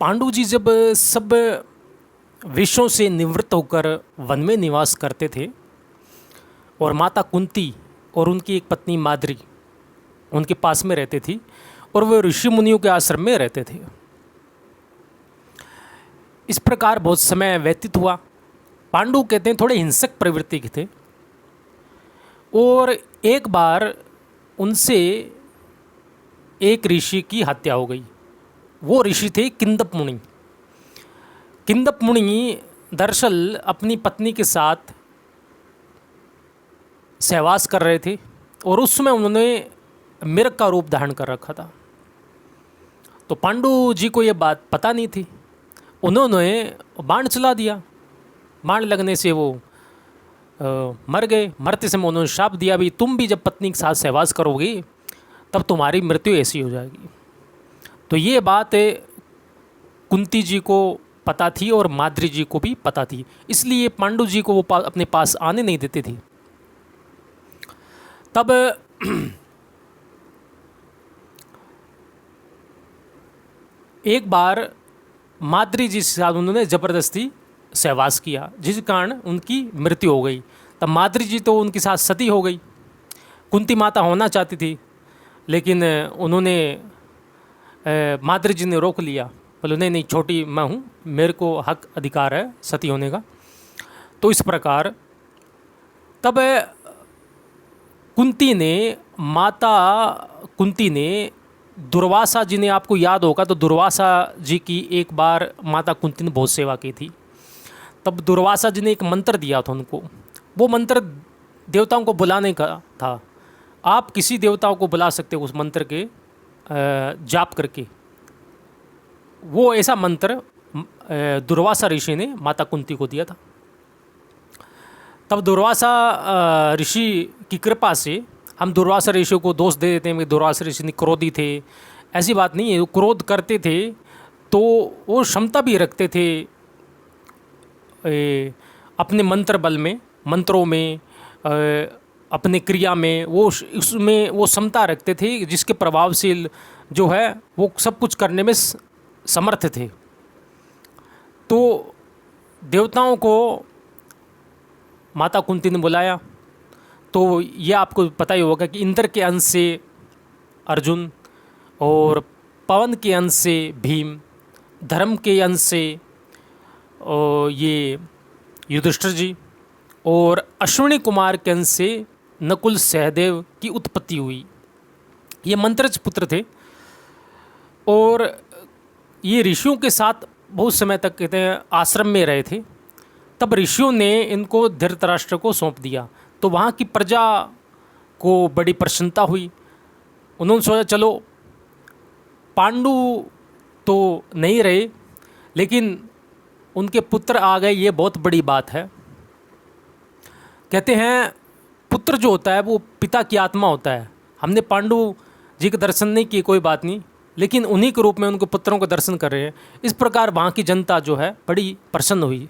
पांडु जी जब सब विषयों से निवृत्त होकर वन में निवास करते थे और माता कुंती और उनकी एक पत्नी माद्री उनके पास में रहती थी और वे ऋषि मुनियों के आश्रम में रहते थे। इस प्रकार बहुत समय व्यतीत हुआ। पांडु कहते हैं थोड़े हिंसक प्रवृत्ति के थे और एक बार उनसे एक ऋषि की हत्या हो गई। वो ऋषि थे किंदप मुनि। किंदप मुनि दरअसल अपनी पत्नी के साथ सहवास कर रहे थे और उस समय उन्होंने मिर्ग का रूप धारण कर रखा था। तो पांडु जी को ये बात पता नहीं थी। उन्होंने बाण चला दिया। बाण लगने से वो मर गए। मरते समय उन्होंने श्राप दिया भी तुम भी जब पत्नी के साथ सहवास करोगी तब तुम्हारी मृत्यु ऐसी हो जाएगी। तो ये बात कुंती जी को पता थी और माद्री जी को भी पता थी, इसलिए पांडु जी को वो अपने पास आने नहीं देते थे। तब एक बार माद्री जी के साथ उन्होंने ज़बरदस्ती सहवास किया जिस कारण उनकी मृत्यु हो गई। तब माद्री जी तो उनके साथ सती हो गई। कुंती माता होना चाहती थी लेकिन उन्होंने माद्री जी ने रोक लिया। बोले नहीं नहीं, छोटी मैं हूँ, मेरे को हक अधिकार है सती होने का। तो इस प्रकार तब माता कुंती ने दुर्वासा जी ने, आपको याद होगा तो दुर्वासा जी की एक बार माता कुंती ने बहुत सेवा की थी। तब दुर्वासा जी ने एक मंत्र दिया था उनको। वो मंत्र देवताओं को बुलाने का था। आप किसी देवताओं को बुला सकते हो उस मंत्र के जाप करके। वो ऐसा मंत्र दुर्वासा ऋषि ने माता कुंती को दिया था। तब दुर्वासा ऋषि की कृपा से, हम दुर्वासा ऋषि को दोष दे देते हैं कि दुर्वासा ऋषि ने क्रोधी थे, ऐसी बात नहीं है। वो क्रोध करते थे तो वो क्षमता भी रखते थे अपने मंत्र बल में, मंत्रों में, अपने क्रिया में, वो उसमें वो क्षमता रखते थे जिसके प्रभाव से जो है वो सब कुछ करने में समर्थ थे। तो देवताओं को माता कुंती ने बुलाया। तो ये आपको पता ही होगा कि इंद्र के अंश से अर्जुन और पवन के अंश से भीम, धर्म के अंश से ये युधिष्ठिर जी और अश्विनी कुमार के अंश से नकुल सहदेव की उत्पत्ति हुई। ये मंत्रज पुत्र थे और ये ऋषियों के साथ बहुत समय तक कहते हैं आश्रम में रहे थे। तब ऋषियों ने इनको धृतराष्ट्र को सौंप दिया। तो वहाँ की प्रजा को बड़ी प्रसन्नता हुई। उन्होंने सोचा चलो पांडु तो नहीं रहे लेकिन उनके पुत्र आ गए, ये बहुत बड़ी बात है। कहते हैं पुत्र जो होता है वो पिता की आत्मा होता है। हमने पांडु जी के दर्शन नहीं किए, कोई बात नहीं, लेकिन उन्हीं के रूप में उनके पुत्रों के दर्शन कर रहे हैं। इस प्रकार वहाँ की जनता जो है बड़ी प्रसन्न हुई।